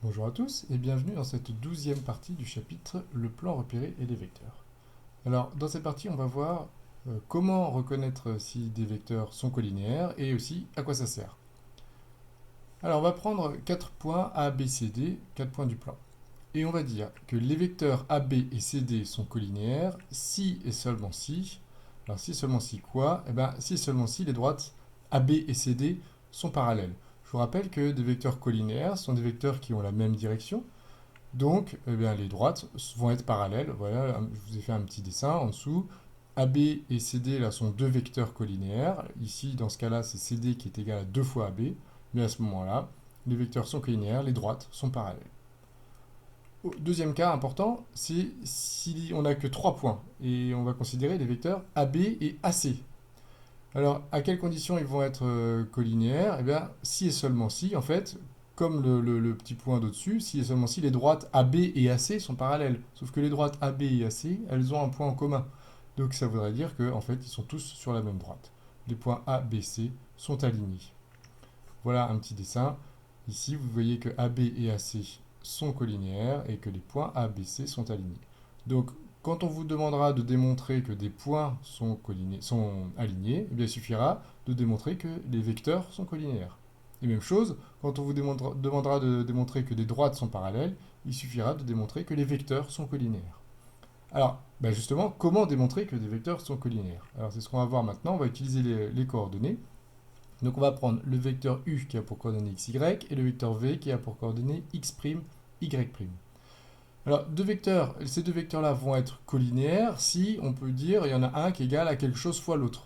Bonjour à tous et bienvenue dans cette 12e partie du chapitre Le plan repéré et les vecteurs. Alors dans cette partie on va voir comment reconnaître si des vecteurs sont collinéaires et aussi à quoi ça sert. Alors on va prendre 4 points A, B, C, D, 4 points du plan. Et on va dire que les vecteurs AB et CD sont collinéaires si et seulement si. Alors si et seulement si quoi? Eh bien si et seulement si les droites AB et CD sont parallèles. Je vous rappelle que des vecteurs collinéaires sont des vecteurs qui ont la même direction. Donc eh bien, les droites vont être parallèles. Voilà, je vous ai fait un petit dessin en dessous. AB et CD là sont deux vecteurs collinéaires. Ici, dans ce cas-là, c'est CD qui est égal à 2 fois AB. Mais à ce moment-là, les vecteurs sont collinéaires, les droites sont parallèles. Deuxième cas important, c'est si on n'a que 3 points. Et on va considérer les vecteurs AB et AC. Alors, à quelles conditions ils vont être collinéaires? Eh bien, si et seulement si, en fait, comme le petit point d'au-dessus, si et seulement si les droites AB et AC sont parallèles. Sauf que les droites AB et AC, elles ont un point en commun. Donc ça voudrait dire qu'en fait, ils sont tous sur la même droite. Les points A, B, C sont alignés. Voilà un petit dessin. Ici, vous voyez que AB et AC sont collinéaires et que les points A, B, C sont alignés. Donc, quand on vous demandera de démontrer que des points sont alignés, eh bien, il suffira de démontrer que les vecteurs sont collinéaires. Et même chose, quand on vous demandera de démontrer que des droites sont parallèles, il suffira de démontrer que les vecteurs sont collinéaires. Alors, justement, comment démontrer que des vecteurs sont collinéaires? Alors, c'est ce qu'on va voir maintenant. On va utiliser les coordonnées. Donc on va prendre le vecteur u qui a pour coordonnée xy et le vecteur v qui a pour coordonnée x', y'. Alors ces deux vecteurs-là vont être collinéaires si on peut dire il y en a un qui est égal à quelque chose fois l'autre.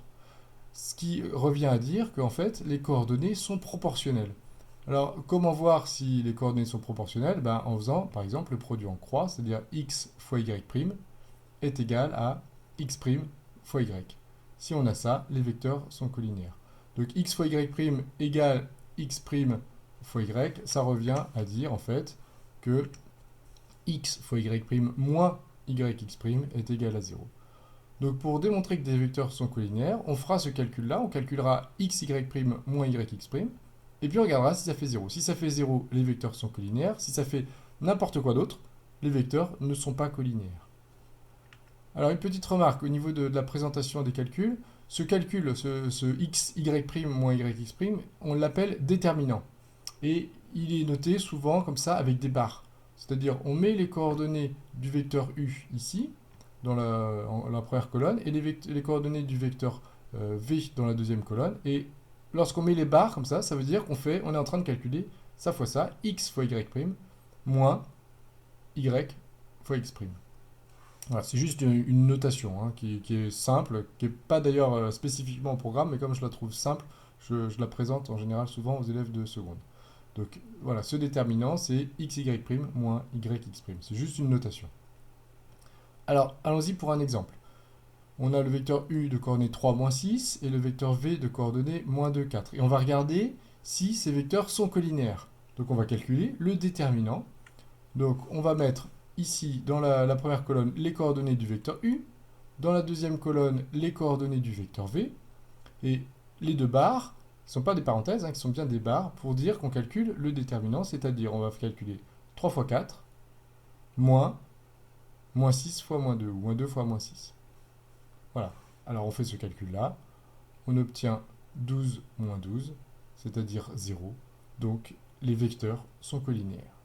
Ce qui revient à dire qu'en fait les coordonnées sont proportionnelles. Alors comment voir si les coordonnées sont proportionnelles? En faisant par exemple le produit en croix, c'est-à-dire x fois y' est égal à x' fois y. Si on a ça, les vecteurs sont collinéaires. Donc x fois y' égale x' fois y, ça revient à dire en fait que x fois y' moins yx' est égal à 0. Donc pour démontrer que des vecteurs sont collinéaires, on fera ce calcul-là, on calculera x, y' moins yx', et puis on regardera si ça fait 0. Si ça fait 0, les vecteurs sont collinéaires. Si ça fait n'importe quoi d'autre, les vecteurs ne sont pas collinéaires. Alors une petite remarque au niveau de la présentation des calculs, ce calcul, ce x, y' moins yx', on l'appelle déterminant. Et il est noté souvent comme ça avec des barres. C'est-à-dire on met les coordonnées du vecteur u ici, dans la première colonne, et les coordonnées du vecteur v dans la deuxième colonne. Et lorsqu'on met les barres comme ça veut dire on est en train de calculer ça fois ça, x fois y' moins y fois x'. Voilà, c'est juste une notation qui est simple, qui n'est pas d'ailleurs spécifiquement au programme, mais comme je la trouve simple, je la présente en général souvent aux élèves de seconde. Donc voilà, ce déterminant, c'est xy' moins yx'. C'est juste une notation. Alors, allons-y pour un exemple. On a le vecteur u de coordonnées 3, moins 6, et le vecteur v de coordonnées moins 2, 4. Et on va regarder si ces vecteurs sont collinéaires. Donc on va calculer le déterminant. Donc on va mettre ici, dans la première colonne, les coordonnées du vecteur u, dans la deuxième colonne, les coordonnées du vecteur v, et les deux barres, qui ne sont pas des parenthèses, qui sont bien des barres, pour dire qu'on calcule le déterminant, c'est-à-dire on va calculer 3 fois 4, moins 6 fois moins 2, ou moins 2 fois moins 6. Voilà. Alors on fait ce calcul-là, on obtient 12 moins 12, c'est-à-dire 0. Donc les vecteurs sont collinéaires.